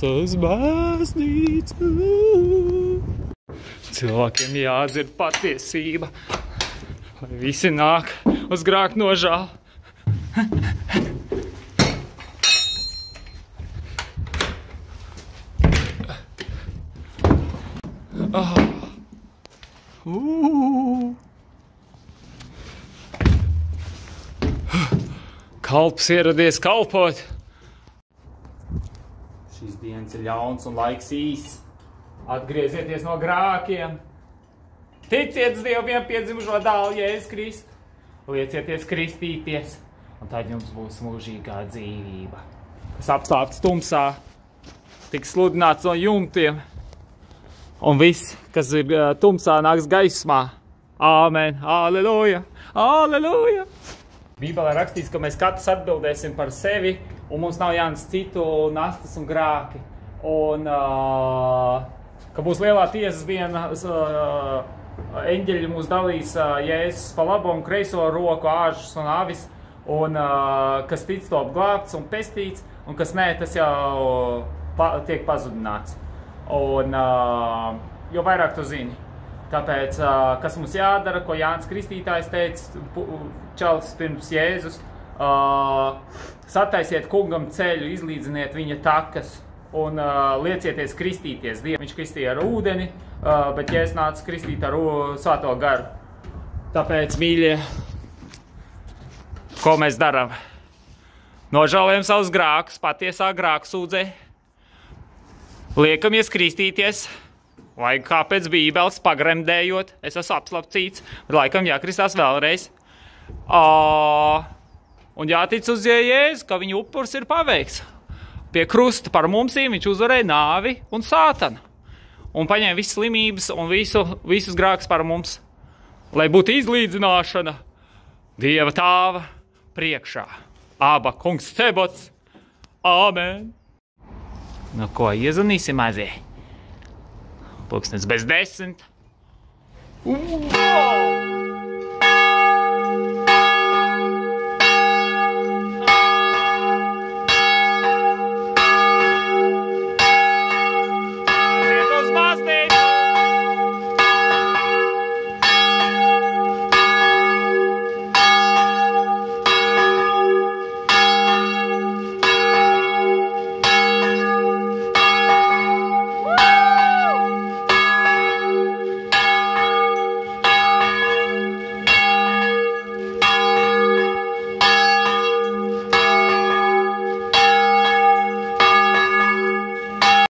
uz baznīcu. Cilvēkiem jādzird patiesība, lai visi nāk uz grēku nožālu. Kalps ieradies kalpot. Šīs dienas ir ļauns un laiks īss. Atgriezieties no grākiem. Ticiet uz Dievu vienpiedzimušo dēlu Jēzus Kristu. Liecieties kristīties, un tad jums būs mūžīgā dzīvība. Kas apstākts tumsā, tiks sludināts no jumtiem, un viss, kas ir tumsā, nāks gaismā. Āmen, aleluja, aleluja! Bībelē rakstīts, ka mēs katrs atbildēsim par sevi, un mums nav jānes citu nastas un grāki. Un ka būs lielā tiesas diena, eņģeļi mūs dalīs Jēzus pa labo un kreiso roku, āžus un avis, un kas tic top glābts un pestīts, un kas nē, tas jau tiek pazudināts. Un jo vairāk tu zini. Tāpēc, kas mums jādara, ko Jānis Kristītājs teica, čalis pirms Jēzus, sataisiet kungam ceļu, izlīdziniet viņa takas un liecieties kristīties. Viņš kristīja ar ūdeni, bet Jēzus nāca kristīt ar svēto garu. Tāpēc, mīļie, ko mēs darām? Nožēlojam savus grākus, patiesā grāku sūdzē, liekamies kristīties, vai kā pēc Bībeles pagremdējot, es esmu apslapcīts, bet laikam jākristās vēlreiz. Un jātic uz Jēzu, ka viņa upurs ir paveikts. Pie krusta par mumsīm viņš uzvarēja nāvi un sātanu. Un paņēma visas slimības un visus grākus par mums, lai būtu izlīdzināšana Dieva tāva priekšā. Aba kungs Cebots. Āmen. Nu ko, iezvanīsim mazie? Pulkstens bez 10. Wow!